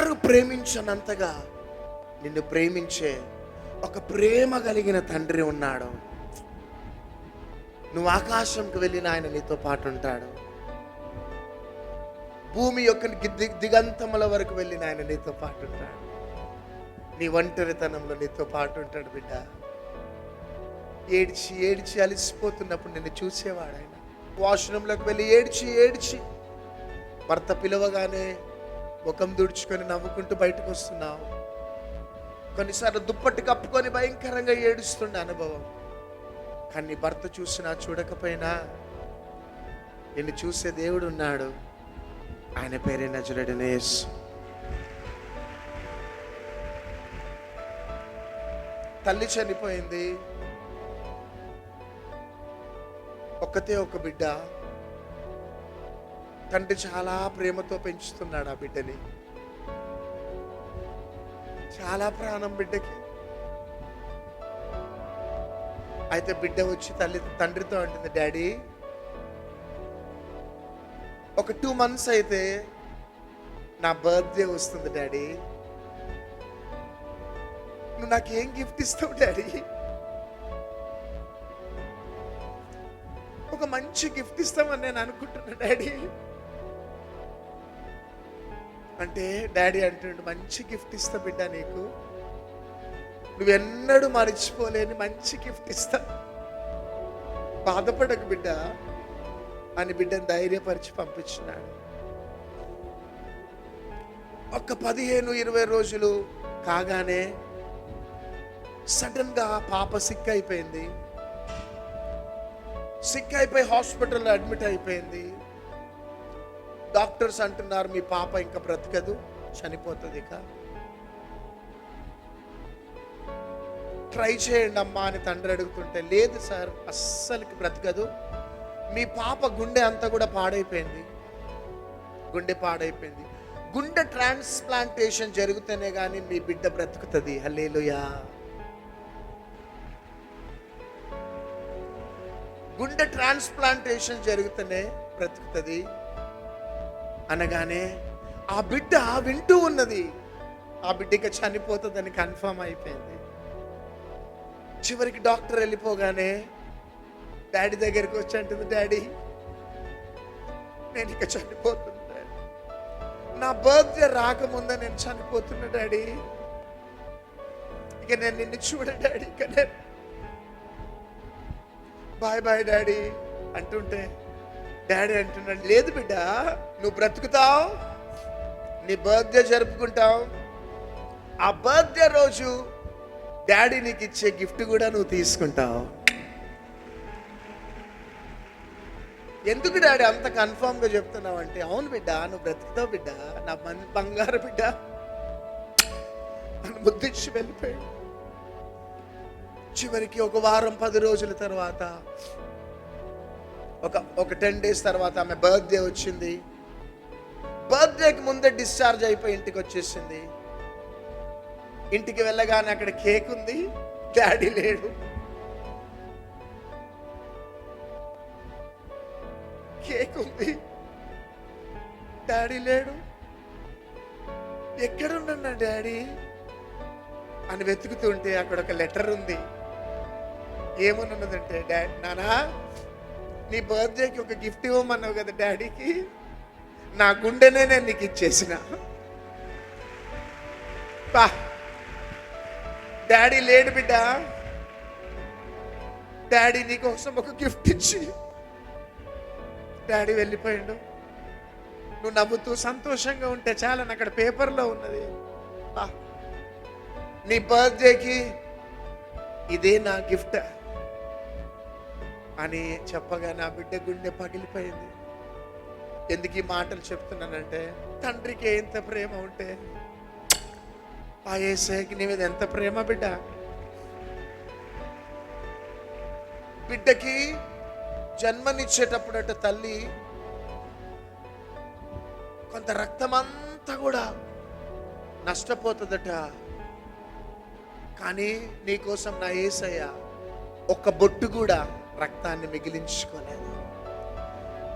ఎవ్వరు ప్రేమించనంతగా నిన్ను ప్రేమించే ఒక ప్రేమ కలిగిన తండ్రి ఉన్నాడు. నువ్వు ఆకాశంకి వెళ్ళిన ఆయన నీతో పాటు ఉంటాడు. భూమి యొక్క దిగంతముల వరకు వెళ్ళిన ఆయన నీతో పాటు ఉంటాడు. నీ ఒంటరితనంలో నీతో పాటు ఉంటాడు బిడ్డ. ఏడ్చి ఏడ్చి అలిసిపోతున్నప్పుడు నిన్ను చూసేవాడు ఆయన. వాష్రూమ్లోకి వెళ్ళి ఏడ్చి ఏడ్చి భర్త పిలవగానే ముఖం దుడుచుకొని నవ్వుకుంటూ బయటకు వస్తున్నావు. కొన్నిసార్లు దుప్పటి కప్పుకొని భయంకరంగా ఏడుస్తుండే అనుభవం. కానీ నీ భర్త చూసినా చూడకపోయినా నిన్ను చూసే దేవుడు ఉన్నాడు. ఆయన పేరే నజరేయుడైన యేసు. తల్లి చనిపోయింది, ఒక్కతే ఒక బిడ్డ. తండ్రి చాలా ప్రేమతో పెంచుతున్నాడు ఆ బిడ్డని. చాలా ప్రాణం బిడ్డకి. అయితే బిడ్డ వచ్చి తండ్రితో అంటుంది, డాడీ ఒక 2 months అయితే నా బర్త్డే వస్తుంది డాడీ, నువ్వు నాకేం గిఫ్ట్ ఇస్తావు డాడీ? ఒక మంచి గిఫ్ట్ ఇస్తామని నేను అనుకుంటున్నా డాడీ అంటే, డాడీ అంటుండు, మంచి గిఫ్ట్ ఇస్తా బిడ్డ, నీకు నువ్వెన్నడూ మర్చిపోలేని మంచి గిఫ్ట్ ఇస్తా, బాధపడకు బిడ్డ అని బిడ్డను ధైర్యపరిచి పంపించినాడు. ఒక 15-20 రోజులు కాగానే సడన్ గా పాప సిక్ అయిపోయింది. సిక్ అయిపోయి హాస్పిటల్లో అడ్మిట్ అయిపోయింది. డాక్టర్స్ అంటున్నారు, మీ పాప ఇంకా బ్రతకదు, చనిపోతుంది. ఇక ట్రై చేయండి అమ్మా అని తండ్రి అడుగుతుంటే, లేదు సార్ అస్సలకి బ్రతకదు, మీ పాప గుండె అంతా కూడా పాడైపోయింది, గుండె పాడైపోయింది, గుండె ట్రాన్స్ప్లాంటేషన్ జరిగితేనే కానీ మీ బిడ్డ బ్రతుకుతుంది. హల్లెలూయా. గుండె ట్రాన్స్ప్లాంటేషన్ జరిగితేనే బ్రతుకుతుంది అనగానే ఆ బిడ్డ వింటూ ఉన్నది. ఆ బిడ్డకి చనిపోతుందని కన్ఫర్మ్ అయిపోయింది. చివరికి డాక్టర్ వెళ్ళిపోగానే డాడీ దగ్గరికి వచ్చి అంటుంది, డాడీ నేను ఇక చనిపోతున్నా, నా బర్త్డే రాకముందే నేను చనిపోతున్నా డాడీ, ఇక నేను నిన్ను చూడ డాడీ, ఇక నేను బాయ్ బాయ్ డాడీ అంటుంటే డాడీ అంటున్నాడు, లేదు బిడ్డ నువ్వు బ్రతుకుతావు, నీ బర్త్డే జరుపుకుంటావు, ఆ బర్త్డే రోజు డాడీ నీకు ఇచ్చే గిఫ్ట్ కూడా నువ్వు తీసుకుంటావు. ఎందుకు డాడీ అంత కన్ఫర్మ్గా చెప్తున్నావు అంటే, అవును బిడ్డ నువ్వు బ్రతుకుతావు బిడ్డ, నా బంగారు బిడ్డ అని ముద్దిచ్చి వెళ్ళిపోయాడు. చివరికి ఒక వారం 10 రోజుల తర్వాత, ఒక 10 days తర్వాత ఆమె బర్త్డే వచ్చింది. బర్త్డేకి ముందే డిశ్చార్జ్ అయిపోయి ఇంటికి వచ్చేసింది. ఇంటికి వెళ్ళగానే అక్కడ కేక్ ఉంది, డాడీ లేడు. కేక్ ఉంది, డాడీ లేడు. ఎక్కడున్నా డాడీ అని వెతుకుతుంటే అక్కడ ఒక లెటర్ ఉంది. ఏమన్నదంటే, డాడీ నానా నీ బర్త్డేకి ఒక గిఫ్ట్ ఇవ్వమన్నావు కదా డాడీకి, నా గుండెనే నేను నీకు ఇచ్చేసిన. బా డాడీ లేడు బిడ్డ, డాడీ నీకోసం ఒక గిఫ్ట్ ఇచ్చి డాడీ వెళ్ళిపోయాడు. నువ్వు నవ్వుతూ సంతోషంగా ఉంటే చాలని అక్కడ పేపర్లో ఉన్నది. నీ బర్త్డేకి ఇదే నా గిఫ్ట్ అని చెప్పగా నా బిడ్డ గుండె పగిలిపోయింది. ఎందుకు ఈ మాటలు చెప్తున్నానంటే, తండ్రికి ఎంత ప్రేమ ఉంటే ఆ యేసయ్యకి నీ మీద ఎంత ప్రేమ బిడ్డ. బిడ్డకి జన్మనిచ్చేటప్పుడట తల్లి కొంత రక్తమంతా కూడా నష్టపోతుందట. కానీ నీకోసం నా యేసయ్య ఒక్క బొట్టు కూడా రక్తాన్ని మిగిలించుకోలేదు.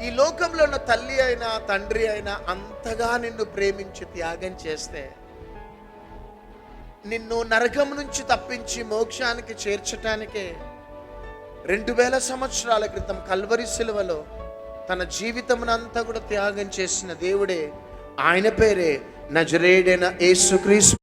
ఈ లోకంలో ఉన్న తల్లి అయినా తండ్రి అయినా అంతగా నిన్ను ప్రేమించి త్యాగం చేస్తే, నిన్ను నరకం నుంచి తప్పించి మోక్షానికి చేర్చటానికే 2000 సంవత్సరాల క్రితం కల్వరి శిలువలో తన జీవితమునంతా కూడా త్యాగం చేసిన దేవుడే, ఆయన పేరే నజరేయుడైన యేసుక్రీస్తు